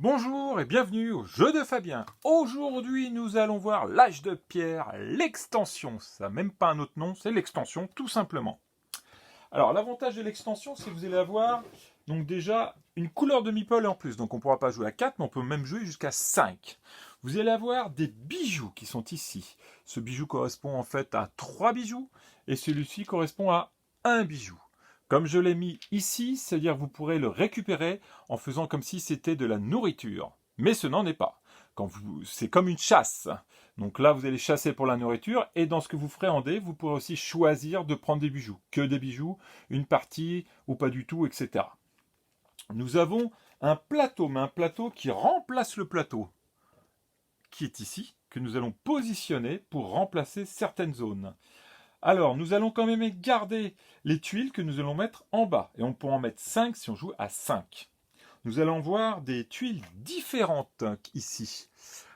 Bonjour et bienvenue au jeu de Fabien. Aujourd'hui, nous allons voir l'âge de pierre, l'extension. Ça n'a même pas un autre nom, c'est l'extension tout simplement. Alors, l'avantage de l'extension, c'est que vous allez avoir donc déjà une couleur de meeple en plus. Donc, on ne pourra pas jouer à 4, mais on peut même jouer jusqu'à 5. Vous allez avoir des bijoux qui sont ici. Ce bijou correspond en fait à 3 bijoux et celui-ci correspond à un bijou. Comme je l'ai mis ici, c'est-à-dire que vous pourrez le récupérer en faisant comme si c'était de la nourriture. Mais ce n'en est pas. C'est comme une chasse. Donc là, vous allez chasser pour la nourriture et dans ce que vous ferez en dé, vous pourrez aussi choisir de prendre des bijoux. Que des bijoux, une partie ou pas du tout, etc. Nous avons un plateau, mais un plateau qui remplace le plateau qui est ici, que nous allons positionner pour remplacer certaines zones. Alors, nous allons quand même garder les tuiles que nous allons mettre en bas. Et on peut en mettre 5 si on joue à 5. Nous allons voir des tuiles différentes ici.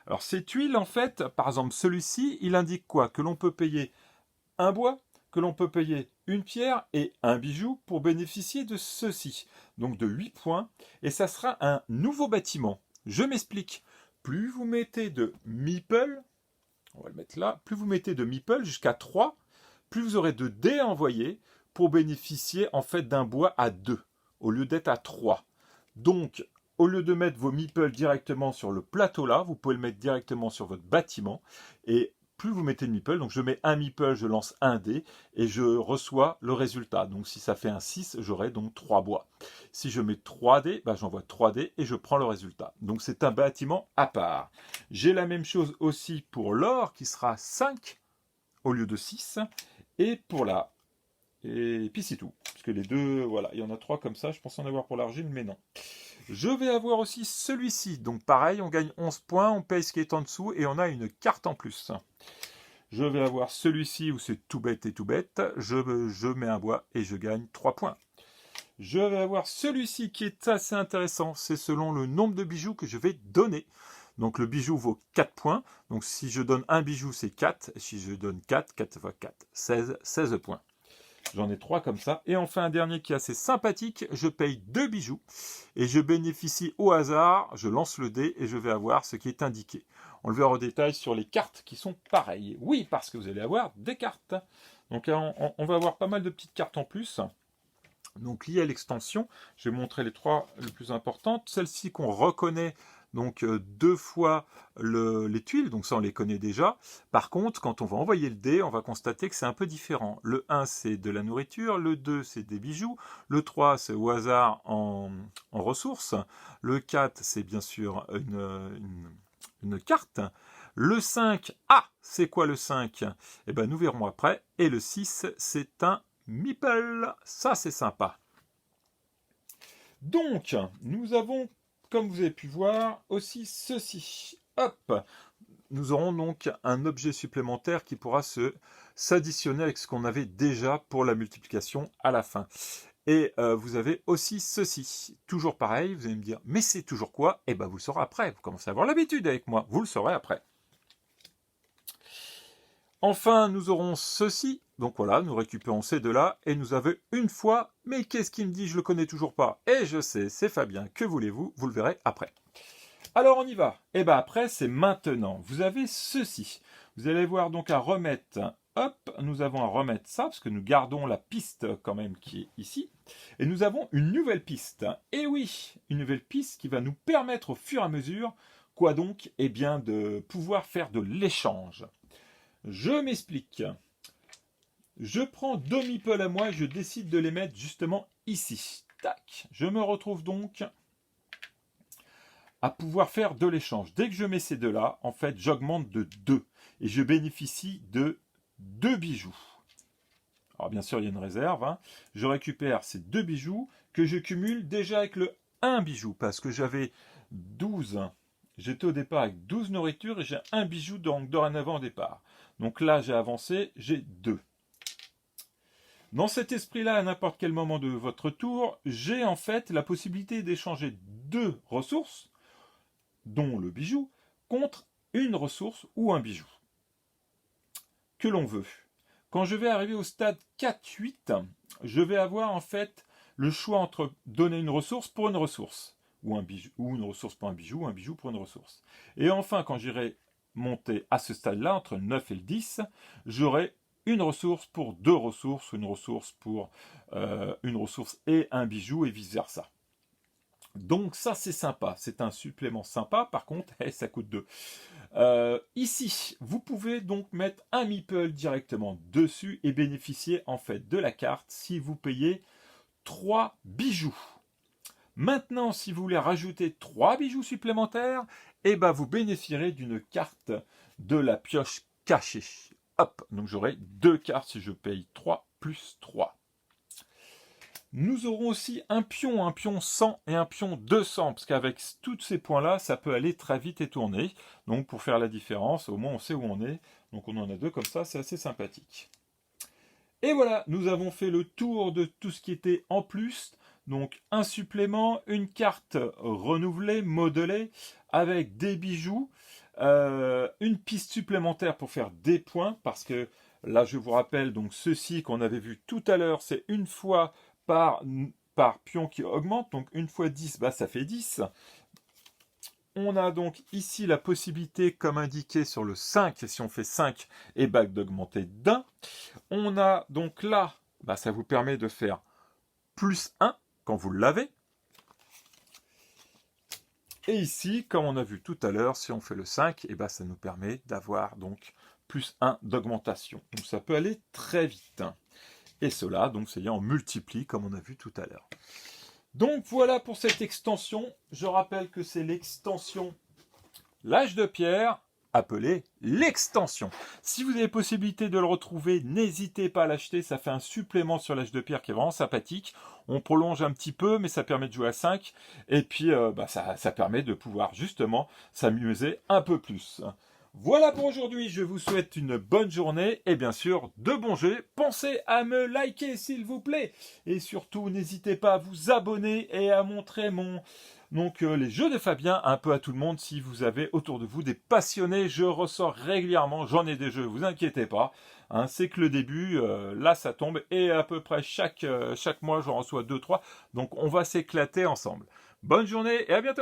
Alors, ces tuiles, en fait, par exemple, celui-ci, il indique quoi? Que l'on peut payer un bois, que l'on peut payer une pierre et un bijou pour bénéficier de ceci. Donc de 8 points. Et ça sera un nouveau bâtiment. Je m'explique. Plus vous mettez de meeple, on va le mettre là, plus vous mettez de meeple jusqu'à 3, plus vous aurez de dés à envoyer pour bénéficier en fait d'un bois à 2 au lieu d'être à 3. Donc, au lieu de mettre vos meeples directement sur le plateau là, vous pouvez le mettre directement sur votre bâtiment. Et plus vous mettez de meeple, donc je mets un meeple, je lance un dé et je reçois le résultat. Donc si ça fait un 6, j'aurai donc 3 bois. Si je mets 3 dés, j'envoie 3 dés et je prends le résultat. Donc c'est un bâtiment à part. J'ai la même chose aussi pour l'or qui sera 5 au lieu de 6. Et pour la... Et puis c'est tout. Parce que les deux, voilà, il y en a 3 comme ça. Je pensais en avoir pour l'argile, mais non. Je vais avoir aussi celui-ci. Donc pareil, on gagne 11 points, on paye ce qui est en dessous et on a une carte en plus. Je vais avoir celui-ci où c'est tout bête et tout bête. Je mets un bois et je gagne 3 points. Je vais avoir celui-ci qui est assez intéressant. C'est selon le nombre de bijoux que je vais donner. Donc le bijou vaut 4 points. Donc si je donne un bijou, c'est 4. Et si je donne 4, 4 fois 4, 16 points. J'en ai 3 comme ça. Et enfin un dernier qui est assez sympathique. Je paye 2 bijoux. Et je bénéficie au hasard. Je lance le dé et je vais avoir ce qui est indiqué. On le verra au détail sur les cartes qui sont pareilles. Oui, parce que vous allez avoir des cartes. Donc on va avoir pas mal de petites cartes en plus. Donc liées à l'extension, je vais montrer les 3 les plus importantes. Celle-ci qu'on reconnaît donc 2 fois les tuiles, donc ça on les connaît déjà. Par contre, quand on va envoyer le dé, on va constater que c'est un peu différent. Le 1 c'est de la nourriture, le 2 c'est des bijoux, le 3 c'est au hasard en ressources, le 4 c'est bien sûr une carte. Le 5, c'est quoi le 5? Eh bien nous verrons après. Et le 6, c'est un meeple. Ça, c'est sympa. Donc, nous avons, comme vous avez pu voir, aussi ceci. Hop. Nous aurons donc un objet supplémentaire qui pourra s'additionner avec ce qu'on avait déjà pour la multiplication à la fin. Et vous avez aussi ceci. Toujours pareil, vous allez me dire, mais c'est toujours quoi? Eh bien, vous le saurez après. Vous commencez à avoir l'habitude avec moi. Vous le saurez après. Enfin, nous aurons ceci. Donc voilà, nous récupérons ces deux-là et nous avons une fois. Mais qu'est-ce qui me dit? Je le connais toujours pas. Et je sais, c'est Fabien. Que voulez-vous? Vous le verrez après. Alors on y va. Et bien après, c'est maintenant. Vous avez ceci. Vous allez voir donc à remettre. Hop, nous avons à remettre ça parce que nous gardons la piste quand même qui est ici. Et nous avons une nouvelle piste. Et oui, une nouvelle piste qui va nous permettre au fur et à mesure, quoi donc? Eh bien de pouvoir faire de l'échange. Je m'explique. Je prends 2 meeples à moi et je décide de les mettre justement ici. Tac. Je me retrouve donc à pouvoir faire de l'échange. Dès que je mets ces deux-là, en fait, j'augmente de 2. Et je bénéficie de 2 bijoux. Alors bien sûr, il y a une réserve. Je récupère ces 2 bijoux que je cumule déjà avec le 1 bijou. Parce que j'avais 12. J'étais au départ avec 12 nourritures et j'ai un bijou donc dorénavant au départ. Donc là, j'ai avancé, j'ai 2. Dans cet esprit-là, à n'importe quel moment de votre tour, j'ai en fait la possibilité d'échanger 2 ressources, dont le bijou, contre une ressource ou un bijou que l'on veut. Quand je vais arriver au stade 4-8, je vais avoir en fait le choix entre donner une ressource pour une ressource. ou un bijou, ou une ressource pour un bijou pour une ressource. Et enfin, quand j'irai monter à ce stade-là, entre le 9 et le 10, j'aurai une ressource pour deux ressources, une ressource pour une ressource et un bijou, et vice-versa. Donc ça c'est sympa, c'est un supplément sympa, par contre ça coûte 2. Ici, vous pouvez donc mettre un meeple directement dessus et bénéficier en fait de la carte si vous payez 3 bijoux. Maintenant, si vous voulez rajouter 3 bijoux supplémentaires, eh ben vous bénéficierez d'une carte de la pioche cachée. Hop, donc j'aurai 2 cartes si je paye 3 plus 3. Nous aurons aussi un pion 100 et un pion 200, parce qu'avec tous ces points-là, ça peut aller très vite et tourner. Donc pour faire la différence, au moins on sait où on est. Donc on en a 2 comme ça, c'est assez sympathique. Et voilà, nous avons fait le tour de tout ce qui était en plus. Donc un supplément, une carte renouvelée, modelée, avec des bijoux, une piste supplémentaire pour faire des points, parce que là je vous rappelle, donc ceci qu'on avait vu tout à l'heure, c'est une fois par pion qui augmente, donc une fois 10, bah, ça fait 10. On a donc ici la possibilité, comme indiqué sur le 5, et si on fait 5, et bah, d'augmenter d'un. On a donc là, bah, ça vous permet de faire plus 1 quand vous l'avez. Et ici, comme on a vu tout à l'heure, si on fait le 5, et bah, ça nous permet d'avoir donc plus 1 d'augmentation. Donc ça peut aller très vite. Et cela, donc, c'est en multiplie, comme on a vu tout à l'heure. Donc, voilà pour cette extension. Je rappelle que c'est l'extension L'Âge de Pierre, appelée l'extension. Si vous avez possibilité de le retrouver, n'hésitez pas à l'acheter. Ça fait un supplément sur L'Âge de Pierre qui est vraiment sympathique. On prolonge un petit peu, mais ça permet de jouer à 5. Et puis, ça permet de pouvoir justement s'amuser un peu plus. Voilà pour aujourd'hui, je vous souhaite une bonne journée et bien sûr de bons jeux. Pensez à me liker s'il vous plaît et surtout n'hésitez pas à vous abonner et à montrer les jeux de Fabien un peu à tout le monde si vous avez autour de vous des passionnés. Je ressors régulièrement, j'en ai des jeux, vous inquiétez pas. Hein, c'est que le début, là ça tombe et à peu près chaque mois j'en reçois 2-3. Donc on va s'éclater ensemble. Bonne journée et à bientôt.